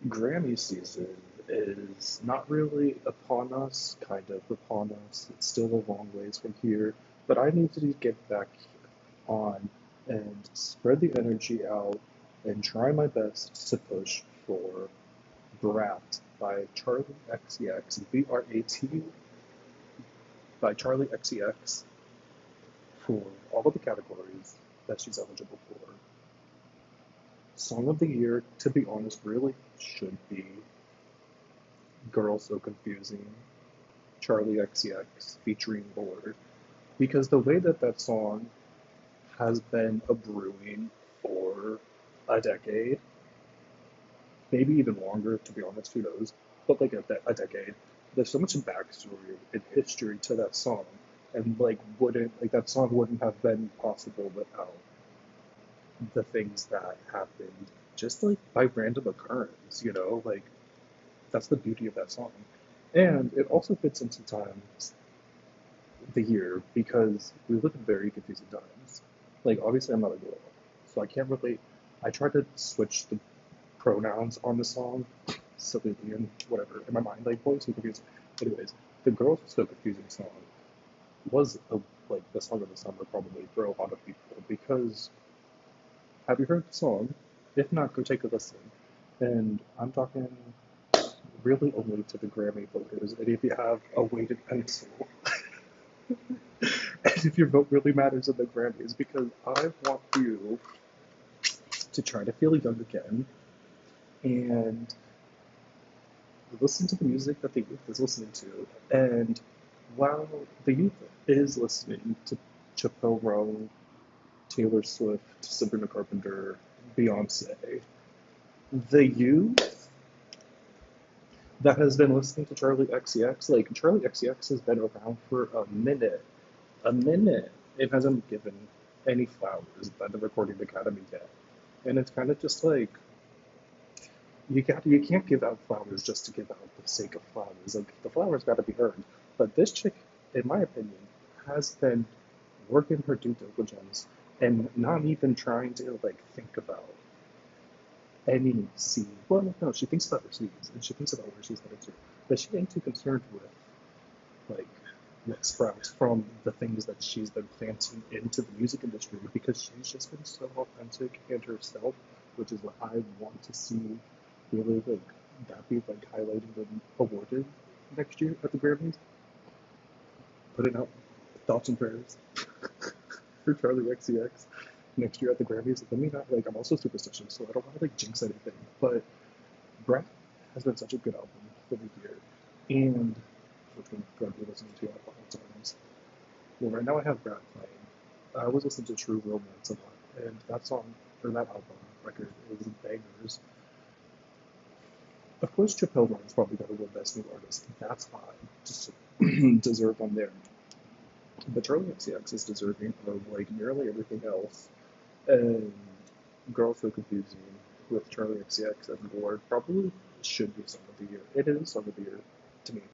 Grammy season is not really upon us, kind of upon us. It's still a long ways from here, but I need to get back on and spread the energy out and try my best to push for Brat by Charlie XCX, BRAT by Charlie XCX for all of the categories that she's eligible for. Song of the Year, to be honest, really should be Girl So Confusing, Charlie XCX featuring Lord, because the way that that song has been a brewing for a decade, maybe even longer, to be honest, who knows, but like a decade. There's so much backstory and history to that song, and that song wouldn't have been possible without the things that happened just like by random occurrence, like that's the beauty of that song. And it also fits into times the year because we live in very confusing times. Like obviously I'm not a girl, so I can't relate. I tried to switch the pronouns on the song, silly and whatever, in my mind, like boys so confusing. Anyways, the Girls Are So Confusing song was like the song of the summer probably for a lot of people because have you heard the song? If not, go take a listen. And I'm talking really only to the Grammy voters. And if you have a weighted pencil, and if your vote really matters in the Grammys, because I want you to try to feel young again and listen to the music that the youth is listening to. And while the youth is listening to Chappelle Roan, Taylor Swift, Sabrina Carpenter, Beyonce, the youth that has been listening to Charlie XCX, like Charlie XCX has been around for a minute. It hasn't given any flowers by the Recording Academy yet, and it's kind of just like you can't give out flowers just to give out the sake of flowers. Like the flowers got to be earned. But this chick, in my opinion, has been working her due diligence and not even trying to like think about any seed. Well, no, she thinks about her seeds and she thinks about where she's headed to, but she ain't too concerned like what sprouts from the things that she's been planting into the music industry because she's just been so authentic and herself, which is what I want to see really like that be like highlighted and awarded next year at the Grammys. Putting out thoughts and prayers for Charlie XCX next year at the Grammys. Let me not like I'm also superstitious, so I don't want to like jinx anything. But Brat has been such a good album for the year, and which we're going to be listening to at all times. Well, right now I have Brat playing. I was listening to True Romance a lot, and that song or that album record is bangers. Of course, Chappelle Roan's probably got to win Best New Artist. That's fine. Just deserved on there. But Charlie XCX is deserving of like nearly everything else. And Girl So Confusing with Charlie XCX as board probably should be Song of the Year. It is Song of the Year to me.